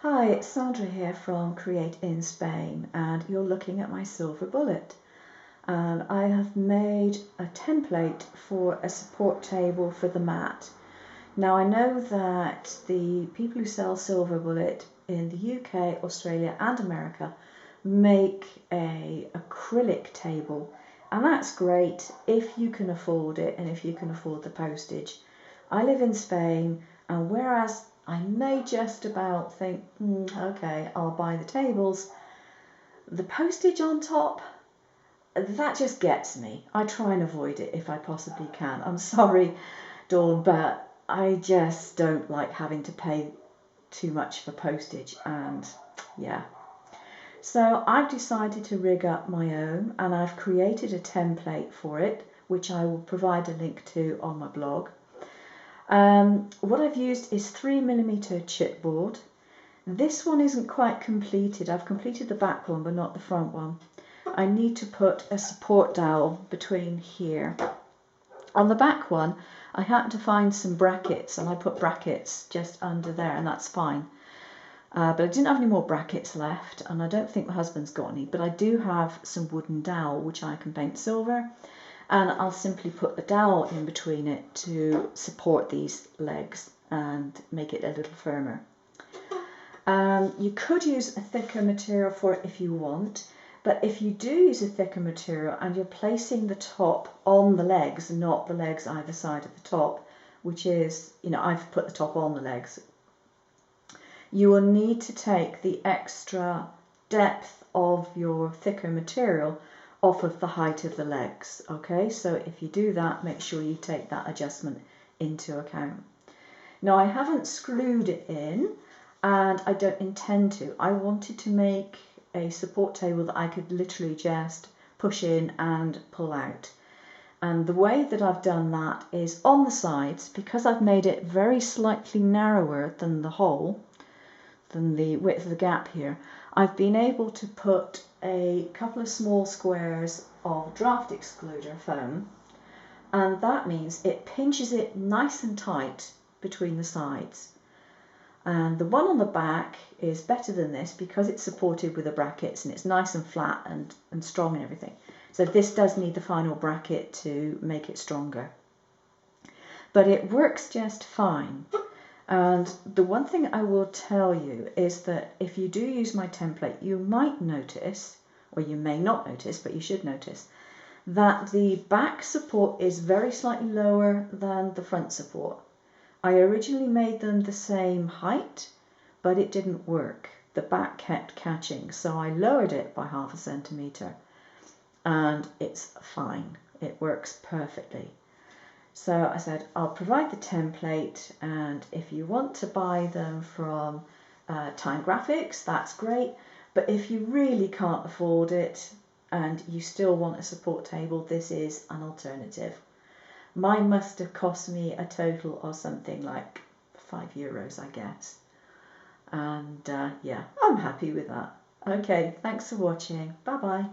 Hi, it's Sandra here from Create in Spain, and you're looking at my silver bullet. And I have made a template for a support table for the mat. Now I know that the people who sell silver bullet in the UK, Australia and America make a acrylic table, and that's great if you can afford it and if you can afford the postage. I live in Spain, and whereas I may just about think, okay, I'll buy the tables, the postage on top, that just gets me. I try and avoid it if I possibly can. I'm sorry, Dawn, but I just don't like having to pay too much for postage, and yeah. So I've decided to rig up my own, and I've created a template for it, which I will provide a link to on my blog. What I've used is 3mm chipboard. This one isn't quite completed. I've completed the back one but not the front one. I need to put a support dowel between here. On the back one I happened to find some brackets, and I put brackets just under there, and that's fine. But I didn't have any more brackets left, and I don't think my husband's got any, but I do have some wooden dowel which I can paint silver, and I'll simply put the dowel in between it to support these legs and make it a little firmer. You could use a thicker material for it if you want, but if you do use a thicker material and you're placing the top on the legs, not the legs either side of the top, which is, I've put the top on the legs, you will need to take the extra depth of your thicker material off of the height of the legs. Okay, so if you do that, make sure you take that adjustment into account. Now I haven't screwed it in, and I don't intend to. I wanted to make a support table that I could literally just push in and pull out. And the way that I've done that is on the sides, because I've made it very slightly narrower than the hole, than the width of the gap here, I've been able to put a couple of small squares of draft excluder foam, and that means it pinches it nice and tight between the sides. And the one on the back is better than this because it's supported with the brackets and it's nice and flat and strong and everything. So this does need the final bracket to make it stronger. But it works just fine. And the one thing I will tell you is that if you do use my template, you might notice, or you may not notice, but you should notice, that the back support is very slightly lower than the front support. I originally made them the same height, but it didn't work. The back kept catching, so I lowered it by ½ centimetre, and it's fine. It works perfectly. So I said, I'll provide the template, and if you want to buy them from Time Graphics, that's great. But if you really can't afford it and you still want a support table, this is an alternative. Mine must have cost me a total of something like €5, I guess. And yeah, I'm happy with that. Okay, thanks for watching. Bye bye.